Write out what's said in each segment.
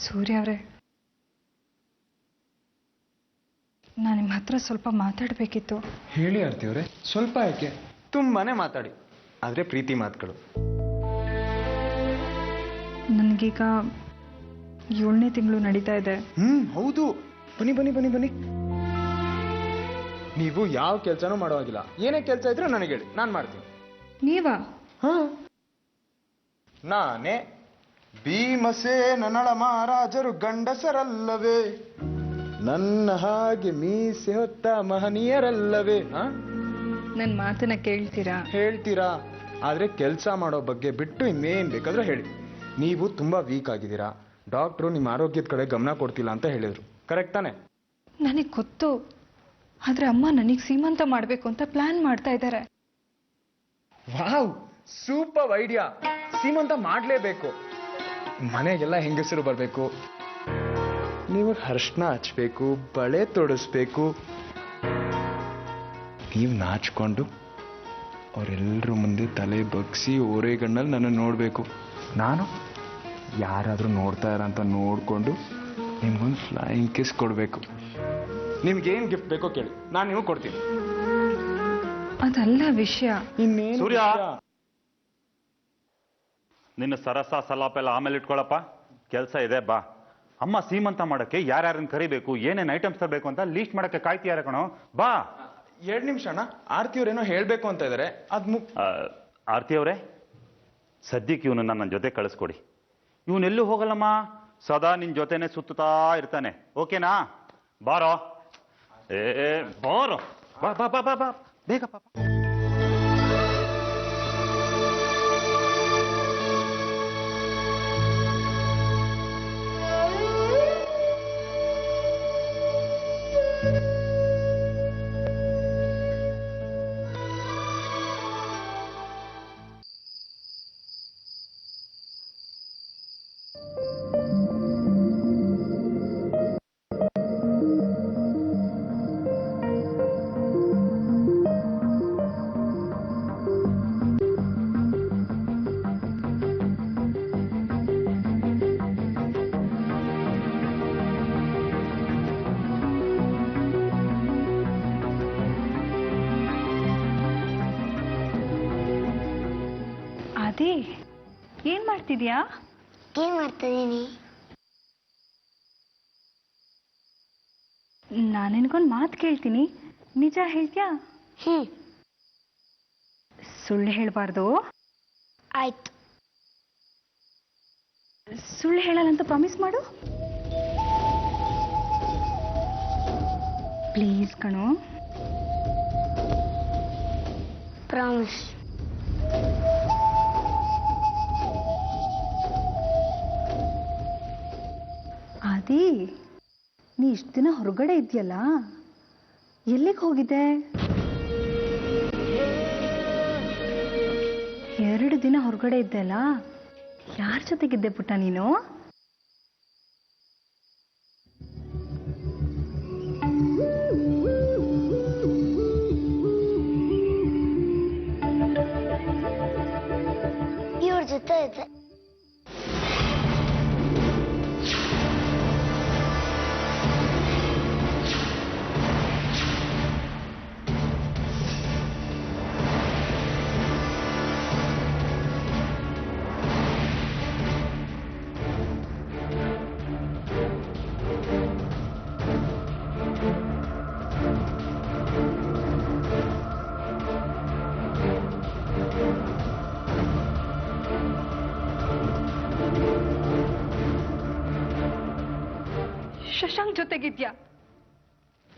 ಸೂರ್ಯ ಅವರೇ, ನಾನು ನಿಮ್ಮ ಹತ್ರ ಸ್ವಲ್ಪ ಮಾತಾಡಬೇಕಿತ್ತು. ಹೇಳಿ ಆರ್ತಿ ಅವರೇ, ಸ್ವಲ್ಪ ಯಾಕೆ, ತುಂಬಾನೇ ಮಾತಾಡಿ, ಆದರೆ ಪ್ರೀತಿ ಮಾತುಗಳು. ನನಗೀಗ 7ನೇ ತಿಂಗಳು ನಡೀತಾ ಇದೆ. ಹೌದು. ಬನ್ನಿ ಬನ್ನಿ ಬನ್ನಿ ಬನ್ನಿ. ನೀವು ಯಾವ ಕೆಲಸನೂ ಮಾಡೋವಾಗಿಲ್ಲ. ಏನೇ ಕೆಲಸ ಇದ್ರೂ ನನಗೆ ಹೇಳಿ, ನಾನು ಮಾಡ್ತೀನಿ. ನೀವಾ? ನಾನೇ ಭೀಮಸೇನ ನಳ ಮಹಾರಾಜರು ಗಂಡಸರಲ್ಲವೇ, ನನ್ನ ಹಾಗೆ ಮೀಸೆ ಹೊತ್ತ ಮಹನೀಯರಲ್ಲವೇ. ನನ್ನ ಮಾತನ್ನ ಕೇಳ್ತೀರಾ? ಹೇಳ್ತೀರಾ, ಆದ್ರೆ ಕೆಲಸ ಮಾಡೋ ಬಗ್ಗೆ ಬಿಟ್ಟು ಇನ್ನೇನ್ ಬೇಕಾದ್ರೂ ಹೇಳಿ. ನೀವು ತುಂಬಾ ವೀಕ್ ಆಗಿದ್ದೀರಾ, ಡಾಕ್ಟ್ರು ನಿಮ್ಮ ಆರೋಗ್ಯದ ಕಡೆ ಗಮನ ಕೊಡ್ತಿಲ್ಲ ಅಂತ ಹೇಳಿದ್ರು, ಕರೆಕ್ಟ್ ತಾನೆ? ನನಗೆ ಗೊತ್ತು, ಆದ್ರೆ ಅಮ್ಮ ನನಗೆ ಸೀಮಂತ ಮಾಡಬೇಕು ಅಂತ ಪ್ಲಾನ್ ಮಾಡ್ತಾ ಇದ್ದಾರೆ. Wow, super idea. ಸೀಮಂತ ಮಾಡಲೇಬೇಕು. ಮನೆಗೆಲ್ಲ ಹೆಂಗಸರು ಬರಬೇಕು, ನೀವು ಅರ್ಶಿನ ಹಚ್ಬೇಕು, ಬಳೆ ತೊಡಿಸ್ಬೇಕು, ನೀವು ನಾಚ್ಕೊಂಡು ಅವರೆಲ್ಲರ ಮುಂದೆ ತಲೆ ಬಗ್ಸಿ ಓರೆಗಣ್ಣಲ್ಲಿ ನನ್ನ ನೋಡಬೇಕು. ನಾನು ಯಾರಾದರೂ ನೋಡ್ತಾ ಇರ ಅಂತ ನೋಡಿಕೊಂಡು ನಿಮ್ಗೊಂದು ಫ್ಲೈಯಿಂಗ್ ಕಿಸ್ ಕೊಡಬೇಕು. ನಿಮ್ಗೇನು ಗಿಫ್ಟ್ ಬೇಕೋ ಕೇಳಿ, ನಾನು ನಿಮಗೆ ಕೊಡ್ತೀನಿ. ಅದಲ್ಲ ವಿಷಯ. ಇನ್ನೇನು ಸೂರ್ಯ, ನಿನ್ನ ಸರಸ ಸಲಾಪೆಲ್ಲ ಆಮೇಲೆ ಇಟ್ಕೊಳಪ್ಪ, ಕೆಲಸ ಇದೆ, ಬಾ. ಅಮ್ಮ ಸೀಮಂತ ಮಾಡಕ್ಕೆ ಯಾರ್ಯಾರನ್ನ ಕರಿಬೇಕು, ಏನೇನು ಐಟಮ್ಸ್ ತರಬೇಕು ಅಂತ ಲೀಸ್ಟ್ ಮಾಡಕ್ಕೆ ಕಾಯ್ತೀಯಾರ ಕಣೋ, ಬಾ. 2 ನಿಮಿಷ ಅಣ್ಣ, ಆರ್ತಿ ಅವ್ರೇನೋ ಹೇಳ್ಬೇಕು ಅಂತ ಇದಾರೆ, ಅದು ಆರ್ತಿ ಅವರೇ, ಸದ್ಯಕ್ಕೆ ಇವನು ನನ್ನ ಜೊತೆ ಕಳಿಸ್ಕೊಡಿ. ಇವನೆಲ್ಲೂ ಹೋಗಲ್ಲಮ್ಮ, ಸದಾ ನಿನ್ ಜೊತೆನೆ ಸುತ್ತುತ್ತಾ ಇರ್ತಾನೆ, ಓಕೆನಾ? ಬಾರೋ, ಬಾರೋ, ಬಾ ಬಾ ಬಾ ಬಾ ಬಾ, ಬೇಗ ಪಾಪ. ಏನ್ ಮಾಡ್ತಿದ್ಯಾ? ಏನ್ ಮಾಡ್ತಿದ್ದೀನಿ? ನಾನು ನಿನ್ಗೊಂದು ಮಾತು ಕೇಳ್ತೀನಿ, ನಿಜ ಹೇಳ್ತೀಯಾ? ಸುಳ್ಳು ಹೇಳ್ಬಾರ್ದು. ಆಯ್ತು. ಸುಳ್ಳು ಹೇಳಲ್ಲ ಅಂತ ಪ್ರಾಮಿಸ್ ಮಾಡು ಪ್ಲೀಸ್ ಕಣೋ. ಪ್ರಾಮಿಸ್. ಆದಿ, ನೀ ಇಷ್ಟು ದಿನ ಹೊರಗಡೆ ಇದೆಯಲ್ಲ, ಎಲ್ಲಿಗೆ ಹೋಗಿದ್ದೆ? 2 ದಿನ ಹೊರಗಡೆ ಇದ್ದೆಲ್ಲ, ಯಾರ ಜೊತೆಗಿದ್ದೆ ಪುಟ್ಟ ನೀನು? ಇವ್ರ ಜೊತೆ ಇದ್ದೆ. ಶಶಾಂಕ್ ಜೊತೆಗಿದ್ಯಾ?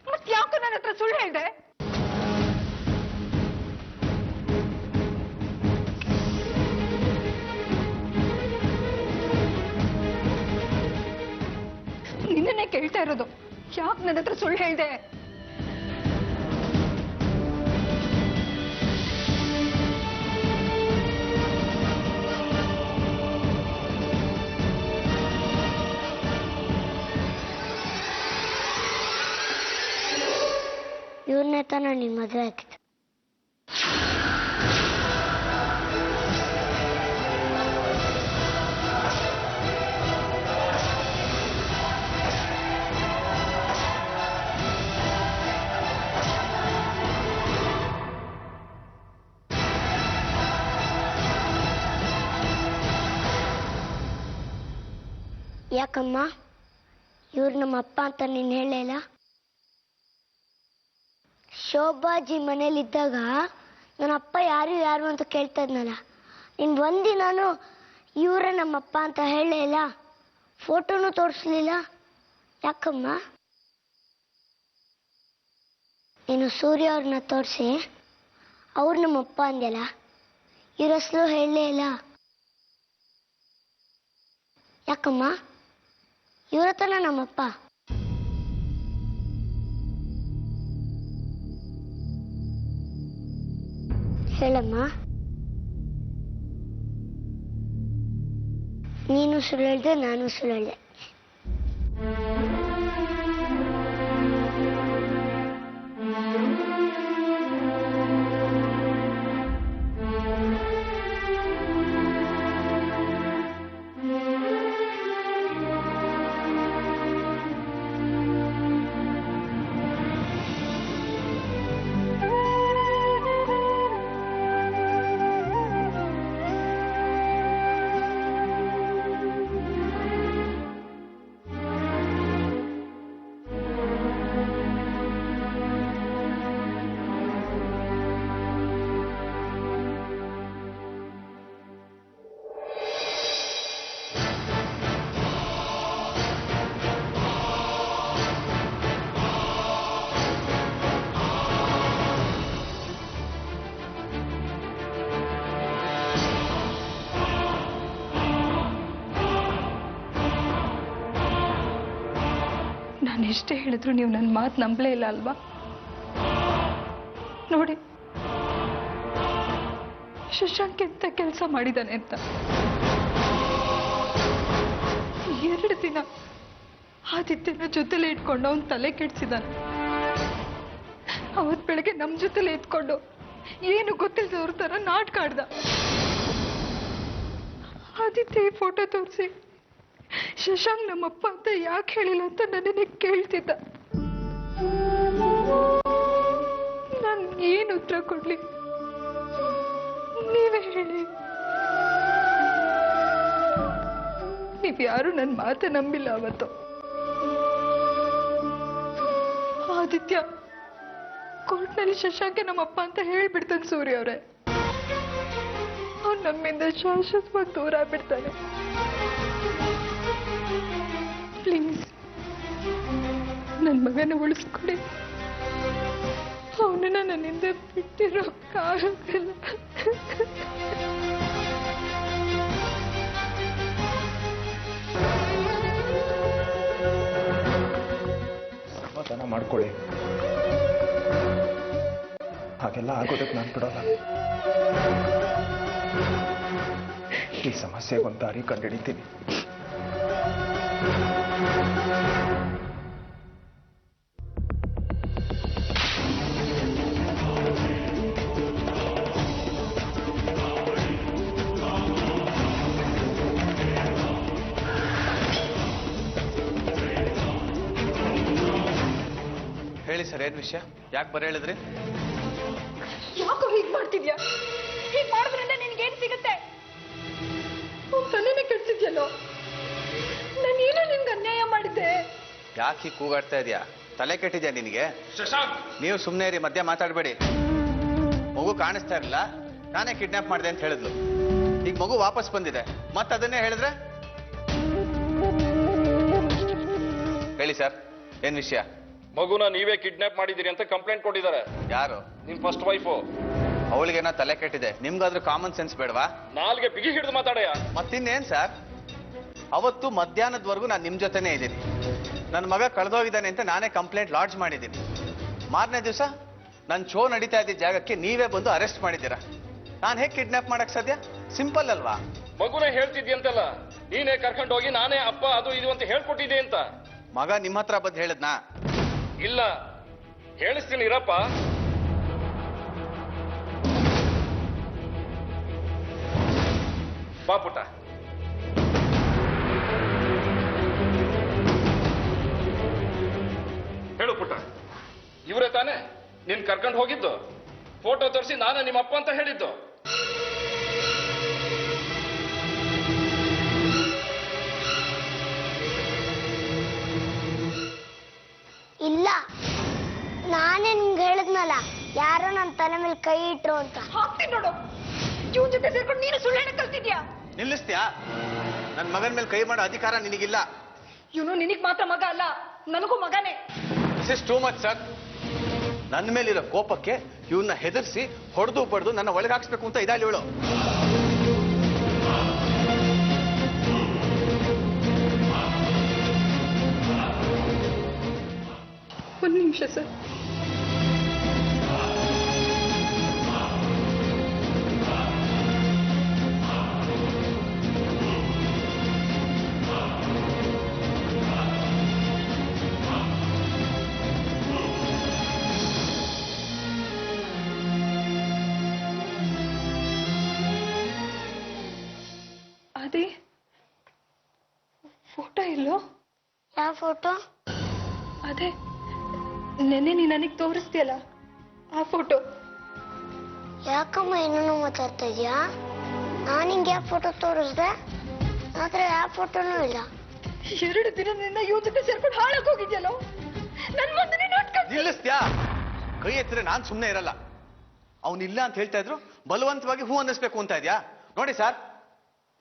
ಮತ್ ಯಾಕೆ ನನ್ನ ಹತ್ರ ಸುಳ್ಳು ಹೇಳ್ದೆ? ನಿನ್ನೆ ಕೇಳ್ತಾ ಇರೋದು, ಯಾಕೆ ನನ್ನ ಹತ್ರ ಸುಳ್ಳು ಹೇಳ್ದೆ? ಇವ್ರನ್ನೇ ತಾನೇ ನಿಮ್ಮ ಮದುವೆ ಆಗಿತ್ತು. ಯಾಕಮ್ಮ ಇವ್ರು ನಮ್ಮ ಅಪ್ಪ ಅಂತ ನೀನು ಹೇಳಲಿಲ್ಲ? ಶೋಭಾಜಿ ಮನೇಲಿದ್ದಾಗ ನನ್ನ ಅಪ್ಪ ಯಾರು ಅಂತ ಕೇಳ್ತಾ ಇದ್ನಲ್ಲ, ನೀನು ಬಂದು ನಾನು ಇವರೇ ನಮ್ಮಪ್ಪ ಅಂತ ಹೇಳಲಿಲ್ಲ, ಫೋಟೋನು ತೋರಿಸ್ಲಿಲ್ಲ. ಯಾಕಮ್ಮ? ನೀನು ಸೂರ್ಯ ಅವ್ರನ್ನ ತೋರಿಸಿ ಅವ್ರು ನಮ್ಮಪ್ಪ ಅಂದ್ಯಲ್ಲ, ಇವ್ರ ಹೆಸರು ಹೇಳಲೇ ಇಲ್ಲ. ಯಾಕಮ್ಮ? ಇವರ ತಾನ ನಮ್ಮಪ್ಪ. ಹೇಳಮ್ಮ. ನೀನು ಸುಳ್ಳು ಹೇಳ್ದೆ, ನಾನು ಸುಳ್ಳು ಹೇಳ್ದೆ. ನಾನು ಎಷ್ಟೇ ಹೇಳಿದ್ರು ನೀವು ನನ್ನ ಮಾತು ನಂಬಲೇ ಇಲ್ಲ ಅಲ್ವಾ? ನೋಡಿ, ಶಶಾಂಕ್ ಎಂತ ಕೆಲಸ ಮಾಡಿದ್ದಾನೆ ಅಂತ. 2 ದಿನ ಆದಿತ್ಯನ ಜೊತೆಲೆ ಇಟ್ಕೊಂಡು ಅವನ ತಲೆ ಕೆಡ್ಸಿದ್ದಾನೆ. ಅವತ್ ಬೆಳಗ್ಗೆ ನಮ್ಮ ಜೊತೆಲೆ ಇಟ್ಕೊಂಡು ಏನು ಗೊತ್ತಿಲ್ಲದವ್ರ ತರ ನಾಟಕ ಆಡ್ದ. ಆದಿತ್ಯ ಈ ಫೋಟೋ ತೋರಿಸಿ ಶಶಾಂಕ್ ನಮ್ಮಪ್ಪ ಅಂತ ಯಾಕೆ ಹೇಳಿಲ್ಲ ಅಂತ ನನ್ನನ್ನೇ ಕೇಳ್ತಿದ್ದ. ನಾನು ಏನು ಉತ್ತರ ಕೊಡ್ಲಿ? ನೀವೇ ಹೇಳಿ. ನೀವ್ಯಾರು ನನ್ನ ಮಾತೆ ನಂಬಿಲ್ಲ ಅವತ್ತು. ಆದಿತ್ಯ ಕೋರ್ಟ್ನಲ್ಲಿ ಶಶಾಂಕ್ ನಮ್ಮಪ್ಪ ಅಂತ ಹೇಳ್ಬಿಡ್ತಾನೆ ಸೂರ್ಯ ಅವರೇ. ಅವ್ನು ನಮ್ಮಿಂದ ಶಾಶ್ವತವಾಗಿ ದೂರ ಆಗ್ಬಿಡ್ತಾನೆ. ಪ್ಲೀಸ್ ನನ್ನ ಮಗನ ಉಳಿಸ್ಕೊಡಿ. ಅವನನ್ನ ನನ್ನಿಂದ ಬಿಟ್ಟಿರೋಕ್ಕಾಗಲ್ಲ. ಸಮಾಧಾನ ಮಾಡ್ಕೊಳ್ಳಿ. ಹಾಗೆಲ್ಲ ಆಗೋದಕ್ಕೆ ನಾನು ಬಿಡೋಲ್ಲ. ಈ ಸಮಸ್ಯೆಗೊಂದು ದಾರಿ ಕಂಡುಹಿಡಿತೀನಿ. ಹೇಳಿ ಸರ್, ಏನ್ ವಿಷಯ? ಯಾಕೆ ಬರ ಹೇಳಿದ್ರಿ? ಯಾಕೋ ಹೀಗೆ ಮಾಡ್ತಿದ್ಯಾ? ಹೀಗೆ ಮಾಡಿದ್ರಿಂದ ನಿನ್ಗೇನ್ ಸಿಗುತ್ತೆ? ತಲೆನೇ ಕೆಡ್ಸಿದ್ಯಲ್ಲೋ. ನಾನೇನೋ ನಿನ್ಗೆ ಅನ್ಯಾಯ ಮಾಡಿದ್ದೆ. ಯಾಕೆ ಹೀಗೆ ಕೂಗಾಡ್ತಾ ಇದೆಯಾ? ತಲೆ ಕೆಟ್ಟಿದ್ಯಾ ನಿನಗೆ? ನೀವು ಸುಮ್ಮನೆ ಇರಿ, ಮಧ್ಯ ಮಾತಾಡಬೇಡಿ. ಮಗು ಕಾಣಿಸ್ತಾ ಇರಲಿಲ್ಲ, ನಾನೇ ಕಿಡ್ನಾಪ್ ಮಾಡಿದೆ ಅಂತ ಹೇಳಿದ್ಲು. ಈಗ ಮಗು ವಾಪಸ್ ಬಂದಿದೆ, ಮತ್ತೆ ಅದನ್ನೇ ಹೇಳಿದ್ರೆ? ಹೇಳಿ ಸರ್, ಏನ್ ವಿಷಯ? ಮಗುನ ನೀವೇ ಕಿಡ್ನಾಪ್ ಮಾಡಿದ್ದೀರಿ ಅಂತ ಕಂಪ್ಲೇಂಟ್ ಕೊಟ್ಟಿದ್ದಾರೆ. ಯಾರು? ನಿಮ್ ಫಸ್ಟ್ ವೈಫು. ಅವಳಿಗೇನೋ ತಲೆ ಕೆಟ್ಟಿದೆ, ನಿಮ್ಗಾದ್ರೂ ಕಾಮನ್ ಸೆನ್ಸ್ ಬೇಡವಾ? ನಾಲ್ಗೆ ಬಿಗಿ ಹಿಡಿದು ಮಾತಾಡಯ್ಯ. ಮತ್ತಿನ್ನೇನ್ ಸರ್? ಅವತ್ತು ಮಧ್ಯಾಹ್ನದವರೆಗೂ ನಾನು ನಿಮ್ ಜೊತೆನೇ ಇದ್ದೀನಿ. ನನ್ನ ಮಗ ಕಳೆದೋಗಿದ್ದಾನೆ ಅಂತ ನಾನೇ ಕಂಪ್ಲೇಂಟ್ ಲಾಡ್ಜ್ ಮಾಡಿದ್ದೀನಿ. ಮಾರನೇ ದಿವಸ ನನ್ನ ಶೋ ನಡೀತಾ ಇದ್ದ ಜಾಗಕ್ಕೆ ನೀವೇ ಬಂದು ಅರೆಸ್ಟ್ ಮಾಡಿದ್ದೀರಾ. ನಾನು ಹೇಗೆ ಕಿಡ್ನಾಪ್ ಮಾಡಕ್ ಸಾಧ್ಯ? ಸಿಂಪಲ್ ಅಲ್ವಾ? ಮಗುನೇ ಹೇಳ್ತಿದ್ಯಂತಲ್ಲ, ನೀನೇ ಕರ್ಕೊಂಡು ಹೋಗಿ ನಾನೇ ಅಪ್ಪ ಅದು ಇದು ಅಂತ ಹೇಳ್ಕೊಟ್ಟಿದ್ದೆ ಅಂತ. ಮಗ ನಿಮ್ಮ ಹತ್ರ ಬಂದು ಹೇಳಿದ್ನಾ? ಇಲ್ಲ, ಹೇಳಿಸ್ತೀನಿ ಇರಪ್ಪ. ಬಾ ಪುಟ್ಟ. ಹೇಳು ಪುಟ್ಟ, ಇವರೇ ತಾನೇ ನೀನ್ ಕರ್ಕೊಂಡು ಹೋಗಿದ್ದು? ಫೋಟೋ ತೋರಿಸಿ ನಾನು ನಿಮ್ಮ ಅಪ್ಪ ಅಂತ ಹೇಳಿದ್ದು. ಇಲ್ಲ, ನಾನೇ ನಿಮ್ಗೆ ಹೇಳಿದ್ನಲ್ಲ ಯಾರೋ ನನ್ನ ತಲೆ ಮೇಲೆ ಕೈ ಇಟ್ರು ಅಂತ. ಹಾಕ್ತೀನಿ ನೋಡು. ಇವನ್ ಜೊತೆ ಸೇರ್ಕೊಂಡು ನೀನು ಸುಳ್ಳು ಹೇಳಕ್ ಕಲ್ತಿದ್ಯಾ? ನಿಲ್ಲಿಸ್ತೀಯಾ? ನನ್ನ ಮಗನ ಮೇಲೆ ಕೈ ಮಾಡೋ ಅಧಿಕಾರ ನಿನಗಿಲ್ಲ. ಇವನು ನಿನಗ್ ಮಾತ್ರ ಮಗ ಅಲ್ಲ, ನನಗೂ ಮಗನೇ. This is too much sir. ನನ್ನ ಮೇಲಿರೋ ಕೋಪಕ್ಕೆ ಇವನ್ನ ಹೆದರ್ಸಿ ಹೊಡೆದು ಬಡ್ದು ನನ್ನ ಒಳಗೆ ಹಾಕ್ಸ್ಬೇಕು ಅಂತ ಇದ್ದಾಳೆ ಇವಳು. ಒಂದು ನಿಮಿಷ ಸರ್. ಅದೇ ಫೋಟೋ ಇಲ್ಲೋ? ಯಾವ ಫೋಟೋ? ಅದೇ ನೆನ್ನೆ ನೀ ನನಗೆ ತೋರಿಸ್ತೀಯಲ್ಲ ಆ ಫೋಟೋ. ಯಾಕಮ್ಮ ಇನ್ನೂ ಮಾತಾಡ್ತಾ ಇದೀಯಾ? ನಾನು ಹಿಂಗೆ ಯಾವ ಫೋಟೋ ತೋರಿಸ್ದೆ? ಆದ್ರೆ ಯಾವ ಫೋಟೋನೂ ಇಲ್ಲ. 2 ದಿನದಿಂದ ಇವನ್ ಜೊತೆ ಸೇರ್ಕೊಂಡು ಹಾಳಾಗಿ ಹೋಗಿದ್ಯಲ್ಲೋ. ನನ್ ಮುಂದೆ ನೋಡ್ಕೊಂಡು ನಿಲ್ಲಿಸ್ತ್ಯಾ? ಕೈ ಎತ್ತಿದ್ರೆ ನಾನ್ ಸುಮ್ಮನೆ ಇರಲ್ಲ. ಅವನಿಲ್ಲ ಅಂತ ಹೇಳ್ತಾ ಇದ್ರು, ಬಲವಂತವಾಗಿ ಹೂ ಅನ್ನಿಸ್ಬೇಕು ಅಂತ ಇದ್ಯಾ? ನೋಡಿ ಸರ್,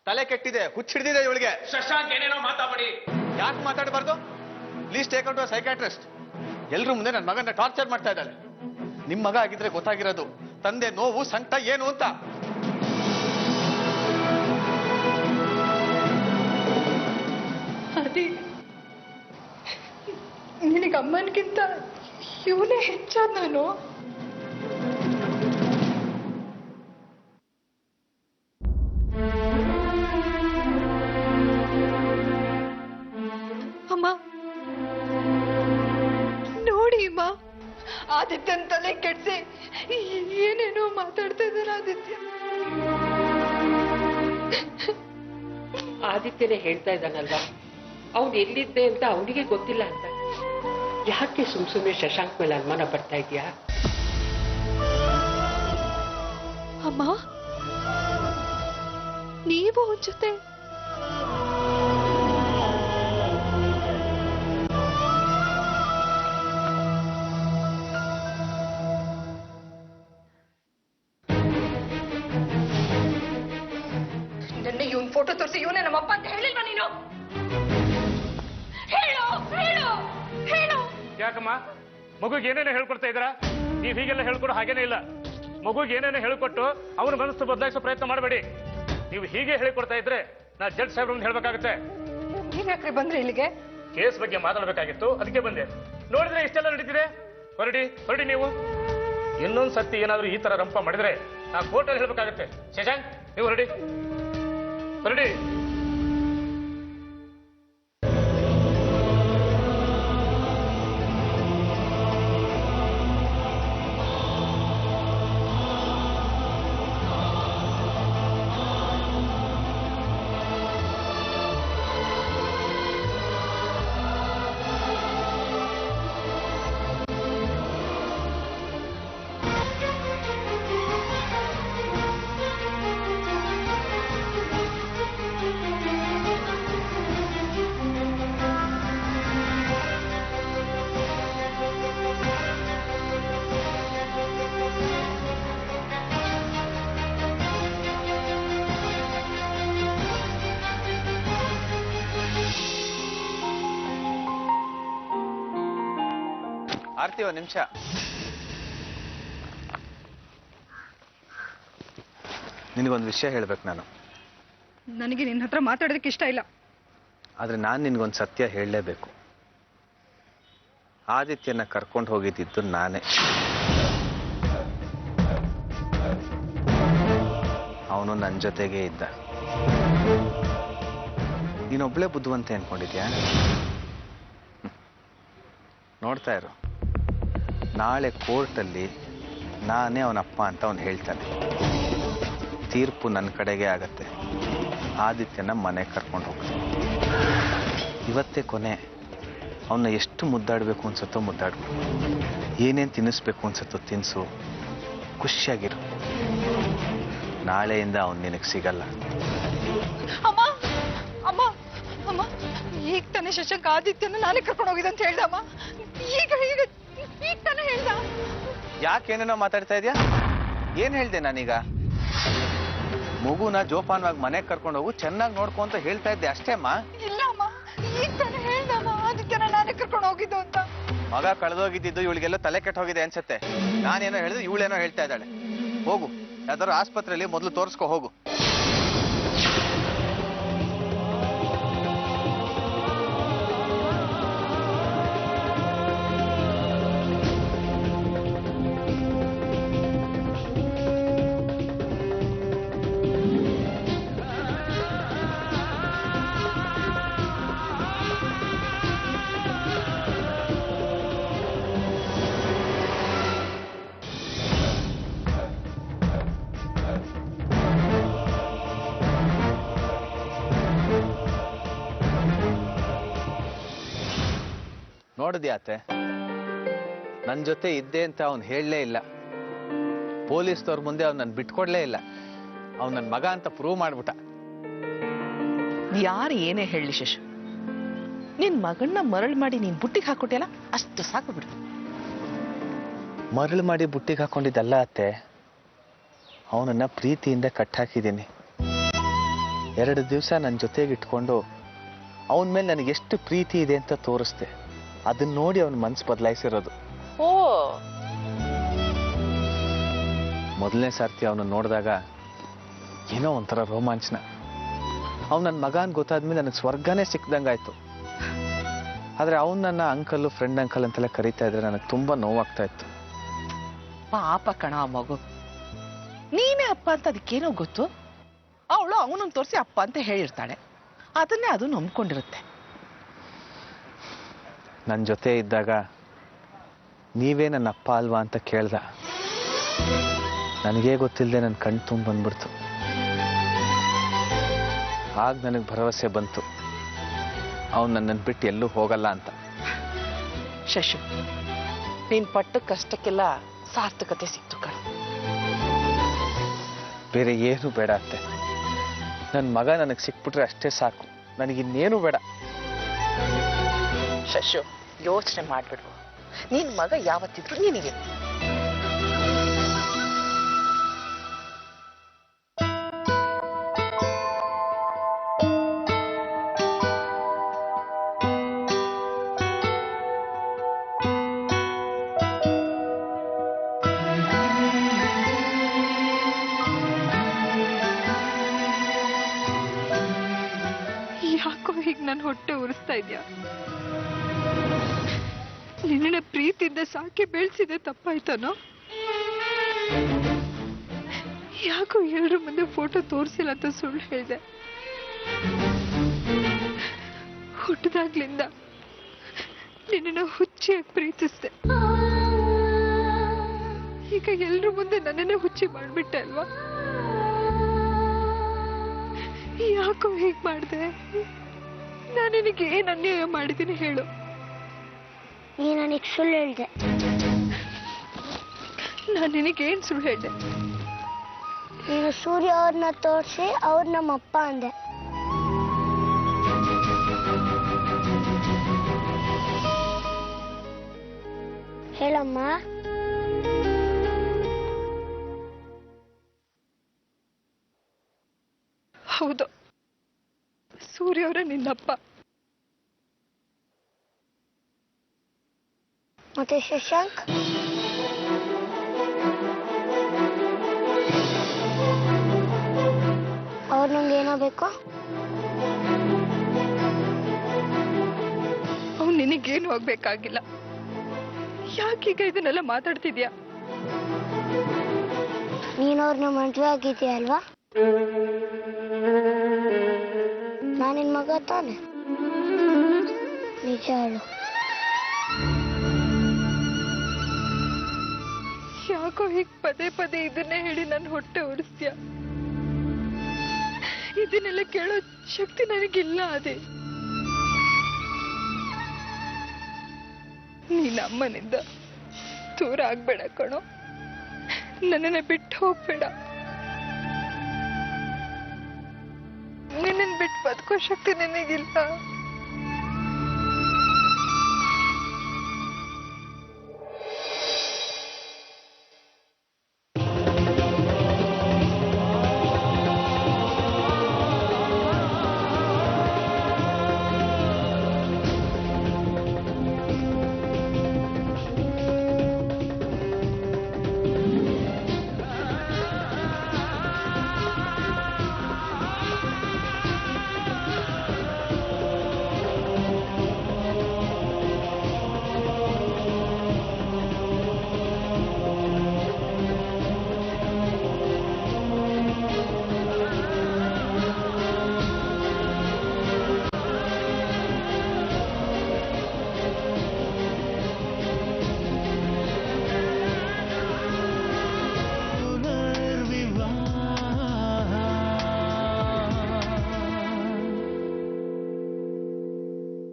ತಲೆ ಕೆಟ್ಟಿದೆ, ಹುಚ್ಚಿಡ್ದಿದೆ ಇವಳಿಗೆ. ಶಶಾಂಕ್ ಏನೇನೋ ಮಾತಾಡಿ. ಯಾಕೆ ಮಾತಾಡಬಾರ್ದು? Please take out psychiatrist. ಎಲ್ರೂ ಮುಂದೆ ನನ್ನ ಮಗನ ಟಾರ್ಚರ್ ಮಾಡ್ತಾ ಇದ್ದಾಳೆ. ನಿಮ್ ಮಗ ಆಗಿದ್ರೆ ಗೊತ್ತಾಗಿರೋದು ತಂದೆ ನೋವು ಸಂಕಟ ಏನು ಅಂತ. ಅದೇ ನಿನಗೆ ಅಮ್ಮನ್ಗಿಂತ ಇವನೇ ಹೆಚ್ಚಾದ ನಾನು. ಅಮ್ಮ ನೋಡಿ ಅಮ್ಮ, ಆದಿತ್ಯನ ತಲೆ ಕೆಡ್ಸಿ ಏನೇನೋ ಮಾತಾಡ್ತಾ ಇದ್ದಾರೆ ಆದಿತ್ಯ. ಆದಿತ್ಯನೇ ಹೇಳ್ತಾ ಇದ್ದಾನಲ್ವಾ, ಅವನು ಎಲ್ಲಿದ್ದೆ ಅಂತ ಅವನಿಗೆ ಗೊತ್ತಿಲ್ಲ ಅಂತ. ಯಾಕೆ ಸುಮ್ನೆ ಶಶಾಂಕ್ ಮೇಲೆ ಅನುಮಾನ ಪಡ್ತಾ ಇದೀಯಾ? ಅಮ್ಮ ನೀವು ಜೊತೆ ನನ್ನ ಇವನ್ ಫೋಟೋ ತೋರಿಸಿ ಇವನೇ ನಮ್ಮಪ್ಪ ಅಂತ ಹೇಳಿಲ್ವಾ ನೀನು? ಹೇಳು ಹೇಳು ಹೇಳು. ಯಾಕಮ್ಮ ಮಗುಗೆ ಏನೇನೋ ಹೇಳ್ಕೊಡ್ತಾ ಇದ್ದೀರಾ? ನೀವು ಹೀಗೆಲ್ಲ ಹೇಳ್ಕೊಡೋ ಹಾಗೇನೇ ಇಲ್ಲ. ಮಗುಗೆ ಏನೇನೋ ಹೇಳ್ಕೊಟ್ಟು ಅವನ ಮನಸ್ಸು ಬದಲಾಯಿಸೋ ಪ್ರಯತ್ನ ಮಾಡಬೇಡಿ. ನೀವು ಹೀಗೆ ಹೇಳ್ಕೊಡ್ತಾ ಇದ್ರೆ ನಾ ಜಡ್ಜ್ ಸಾಹೇಬ್ರನ್ನ ಹೇಳ್ಬೇಕಾಗುತ್ತೆ. ನೀವ್ಯಾಕ್ರಿ ಬಂದ್ರಿ ಇಲ್ಲಿಗೆ? ಕೇಸ್ ಬಗ್ಗೆ ಮಾತಾಡ್ಬೇಕಾಗಿತ್ತು, ಅದಕ್ಕೆ ಬಂದೆ. ನೋಡಿದ್ರೆ ಇಷ್ಟೆಲ್ಲ ನಡೀತಿದೆ. ಹೊರಡಿ ಹೊರಡಿ ನೀವು. ಇನ್ನೊಂದು ಸತಿ ಏನಾದ್ರೂ ಈ ತರ ರಂಪ ಮಾಡಿದ್ರೆ ನಾ ಕೋರ್ಟಲ್ಲಿ ಹೇಳ್ಬೇಕಾಗುತ್ತೆ. ಶಶಾಂಕ್ ನೀವು ಹೊರಡಿ ಹೊರಡಿ. ಆರ್ತಿ, ಒಂದು ನಿಮಿಷ. ನಿನಗೊಂದು ವಿಷಯ ಹೇಳ್ಬೇಕು ನಾನು. ನನಗೆ ನಿನ್ನ ಹತ್ರ ಮಾತಾಡೋದಕ್ಕೆ ಇಷ್ಟ ಇಲ್ಲ. ಆದ್ರೆ ನಾನು ನಿನ್ಗೊಂದು ಸತ್ಯ ಹೇಳಲೇಬೇಕು. ಆದಿತ್ಯನ ಕರ್ಕೊಂಡು ಹೋಗಿದ್ದು ನಾನೇ. ಅವನು ನನ್ನ ಜೊತೆಗೇ ಇದ್ದ. ನೀನೊಬ್ಳೆ ಬುದ್ಧಿವಂತೆ ಅನ್ಕೊಂಡಿದ್ಯಾ? ನೋಡ್ತಾ ಇರು, ನಾಳೆ ಕೋರ್ಟಲ್ಲಿ ನಾನೇ ಅವನಪ್ಪ ಅಂತ ಅವನು ಹೇಳ್ತಾನೆ. ತೀರ್ಪು ನನ್ನ ಕಡೆಗೆ ಆಗತ್ತೆ. ಆದಿತ್ಯನ ಮನೆಗೆ ಕರ್ಕೊಂಡು ಹೋಗ್ತಾನೆ. ಇವತ್ತೇ ಕೊನೆ. ಅವನ್ನ ಎಷ್ಟು ಮುದ್ದಾಡಬೇಕು ಅನ್ಸತ್ತೋ ಮುದ್ದಾಡು, ಏನೇನು ತಿನ್ನಿಸ್ಬೇಕು ಅನ್ಸತ್ತೋ ತಿನ್ನಿಸು, ಖುಷಿಯಾಗಿರು. ನಾಳೆಯಿಂದ ಅವನು ನಿನಗೆ ಸಿಗಲ್ಲ. ಅಮ್ಮ ಅಮ್ಮ ಅಮ್ಮ, ಈಗ ತಾನೇ ಶಶಾಂಕ್ ಆದಿತ್ಯನ ನಾನೇ ಕರ್ಕೊಂಡು ಹೋಗಿದ್ದೆ ಅಂತ ಹೇಳ್ದಮ್ಮ. ಈಗ ಈಗ ಈಗ ತಾನೇ ಹೇಳ್ದ. ಯಾಕೇನೇನೋ ಮಾತಾಡ್ತಾ ಇದೆಯಾ? ಏನ್ ಹೇಳ್ದೆ ನಾನೀಗ? ಮಗುನ ಜೋಪಾನವಾಗಿ ಮನೆಗೆ ಕರ್ಕೊಂಡು ಹೋಗು, ಚೆನ್ನಾಗಿ ನೋಡ್ಕೊ ಅಂತ ಹೇಳ್ತಾ ಇದ್ದೆ ಅಷ್ಟೇ ಅಮ್ಮ. ಇಲ್ಲ ಅಮ್ಮ, ಈಗ ತಾನೇ ಹೇಳ್ದಮ್ಮ, ಅದಕ್ಕೆ ನಾನೇ ಕರ್ಕೊಂಡು ಹೋಗಿದ್ದು ಅಂತ. ಮಗ ಕಳೆದೋಗಿದ್ದು ಇವಳಿಗೆಲ್ಲ ತಲೆ ಕೆಟ್ಟ ಹೋಗಿದೆ ಅನ್ಸತ್ತೆ. ನಾನೇನೋ ಹೇಳಿದ್ರೆ ಇವಳೇನೋ ಹೇಳ್ತಾ ಇದ್ದಾಳೆ. ಹೋಗು, ಯಾವ್ದಾದ್ರು ಆಸ್ಪತ್ರೆಯಲ್ಲಿ ಮೊದಲು ತೋರಿಸ್ಕೊ ಹೋಗು. ನೋಡಿದ್ಯಾತೆ, ನನ್ನ ಜೊತೆ ಇದ್ದೆ ಅಂತ ಅವ್ನು ಹೇಳಲೇ ಇಲ್ಲ. ಪೊಲೀಸ್ನವ್ರ ಮುಂದೆ ಅವ್ನು ನನ್ನ ಬಿಟ್ಕೊಡ್ಲೇ ಇಲ್ಲ. ಅವ್ನು ನನ್ನ ಮಗ ಅಂತ ಪ್ರೂವ್ ಮಾಡ್ಬಿಟ್ಟ. ಯಾರು ಏನೇ ಹೇಳಲಿ ಶಶು, ನಿನ್ ಮಗನ್ನ ಮರಳು ಮಾಡಿ ನೀನ್ ಬುಟ್ಟಿಗೆ ಹಾಕೊಟ್ಟಿಯಲ್ಲ, ಅಷ್ಟು ಸಾಕು ಬಿಡು. ಮರಳು ಮಾಡಿ ಬುಟ್ಟಿಗೆ ಹಾಕೊಂಡಿದ್ದಲ್ಲ ಅತ್ತೆ, ಅವನನ್ನ ಪ್ರೀತಿಯಿಂದ ಕಟ್ಟಾಕಿದ್ದೀನಿ. 2 ದಿವಸ ನನ್ನ ಜೊತೆಗೆ ಇಟ್ಕೊಂಡು ಅವನ ಮೇಲೆ ನನಗೆ ಎಷ್ಟು ಪ್ರೀತಿ ಇದೆ ಅಂತ ತೋರಿಸ್ದೆ. ಅದನ್ನ ನೋಡಿ ಅವನ ಮನ್ಸು ಬದಲಾಯಿಸಿರೋದು. ಓ, ಮೊದಲನೇ ಸರ್ತಿ ಅವನು ನೋಡಿದಾಗ ಏನೋ ಒಂಥರ ರೋಮಾಂಚನ. ಅವ್ನು ನನ್ನ ಮಗ ಅಂತ ಗೊತ್ತಾದ್ಮೇಲೆ ನನಗೆ ಸ್ವರ್ಗನೇ ಸಿಕ್ದಂಗಾಯ್ತು. ಆದ್ರೆ ಅವ್ನು ನನ್ನ ಅಂಕಲ್, ಫ್ರೆಂಡ್ ಅಂಕಲ್ ಅಂತೆಲ್ಲ ಕರೀತಾ ಇದ್ರೆ ನನಗೆ ತುಂಬಾ ನೋವಾಗ್ತಾ ಇತ್ತು. ಪಾಪ ಕಣ ಆ ಮಗು. ನೀನೇ ಅಪ್ಪ ಅಂತ ಅದಕ್ಕೇನೋ ಗೊತ್ತು. ಅವಳು ಅವನನ್ನು ತೋರಿಸಿ ಅಪ್ಪ ಅಂತ ಹೇಳಿರ್ತಾಳೆ, ಅದನ್ನೇ ಅದು ನಂಬ್ಕೊಂಡಿರುತ್ತೆ. ನನ್ನ ಜೊತೆ ಇದ್ದಾಗ ನೀವೇ ನನ್ನ ಅಪ್ಪ ಅಲ್ವಾ ಅಂತ ಕೇಳ್ದ. ನನಗೇ ಗೊತ್ತಿಲ್ಲದೆ ನನ್ನ ಕಣ್ ತುಂಬ ಬಂದ್ಬಿಡ್ತು. ಆಗ ನನಗೆ ಭರವಸೆ ಬಂತು, ಅವನು ನನ್ನನ್ನು ಬಿಟ್ಟು ಎಲ್ಲೂ ಹೋಗಲ್ಲ ಅಂತ. ಶಶು, ನೀನ್ ಪಟ್ಟ ಕಷ್ಟಕ್ಕೆಲ್ಲ ಸಾರ್ಥಕತೆ ಸಿಕ್ತು ಕಣ. ಬೇರೆ ಏನು ಬೇಡ ಅತ್ತೆ. ನನ್ನ ಮಗ ನನಗೆ ಸಿಕ್ಬಿಟ್ರೆ ಅಷ್ಟೇ ಸಾಕು, ನನಗಿನ್ನೇನು ಬೇಡ. ಶಶು, ಯೋಚನೆ ಮಾಡ್ಬಿಡ್ವು. ನಿನ್ ಮಗ ಯಾವತ್ತಿದ್ರು ನಿನಗೆ. ಯಾಕೋ ಹೀಗೆ ನನ್ನ ಹೊಟ್ಟೆ ಉರಿಸ್ತಾ ಇದ್ಯಾ? ನಿನ್ನ ಪ್ರೀತಿಯಿಂದ ಸಾಕಿ ಬೆಳೆಸಿದೆ ತಪ್ಪಾಯ್ತಾನೋ? ಯಾಕೋ ಎಲ್ರ ಮುಂದೆ ಫೋಟೋ ತೋರಿಸಿಲ್ಲ ಅಂತ ಸುಳ್ಳು ಹೇಳಿದೆ. ಹುಟ್ಟಿದಾಗ್ಲಿಂದ ನಿನ್ನ ಹುಚ್ಚಿಯಾಗಿ ಪ್ರೀತಿಸ್ದೆ. ಈಗ ಎಲ್ರ ಮುಂದೆ ನನ್ನನ್ನೇ ಹುಚ್ಚಿ ಮಾಡ್ಬಿಟ್ಟೆ ಅಲ್ವಾ? ಯಾಕೋ ಹೀಗೆ ಮಾಡಿದೆ? ನಾನು ನಿನಗೆ ಏನ್ ಅನ್ಯಾಯ ಮಾಡಿದ್ದೀನಿ ಹೇಳು? ನೀ ನನಗೆ ಸುಳ್ಳು ಹೇಳ್ದೆ. ನಾನು ನಿನಗೇನ್ ಸುಳ್ಳು ಹೇಳ್ದೆ? ನೀನು ಸೂರ್ಯ ಅವ್ರನ್ನ ತೋರಿಸಿ ಅವ್ರು ನಮ್ಮಪ್ಪ ಅಂದೆ. ಹೇಳಮ್ಮ. ಹೌದು, ಸೂರ್ಯ ಅವರ ನಿನ್ನಪ್ಪ. ಮತ್ತೆ ಶಶಾಂಕ್? ಅವ್ರು ನಂಗೆ ಏನೋ ಬೇಕು? ಅವ್ನು ನಿನಗೇನು ಆಗ್ಬೇಕಾಗಿಲ್ಲ. ಯಾಕೀಗ ಇದನ್ನೆಲ್ಲ ಮಾತಾಡ್ತಿದ್ಯಾ? ನೀನು ಅವ್ರನ್ನ ಮದುವೆ ಆಗಿದ್ಯಾ ಅಲ್ವಾ? ನಾನಿನ್ ಮಗ ತಾನೆ? ನಿಜ ಹೇಳು. ಯಾಕೋ ಹೀಗೆ ಪದೇ ಪದೇ ಇದನ್ನೇ ಹೇಳಿ ನನ್ನ ಹೊಟ್ಟೆ ಉರಿಸ್ತೀಯ? ಇದನ್ನೆಲ್ಲ ಕೇಳೋ ಶಕ್ತಿ ನನಗಿಲ್ಲ. ಅದೇ ನೀನ್ ಅಮ್ಮನಿಂದ ದೂರ ಆಗ್ಬೇಡ ಕಣೋ. ನನ್ನನ್ನ ಬಿಟ್ಟು ಹೋಗ್ಬೇಡ. ನಿನ್ನ ಬಿಟ್ಟು ಬದುಕೋ ಶಕ್ತಿ ನಿನಗಿಲ್ಲ.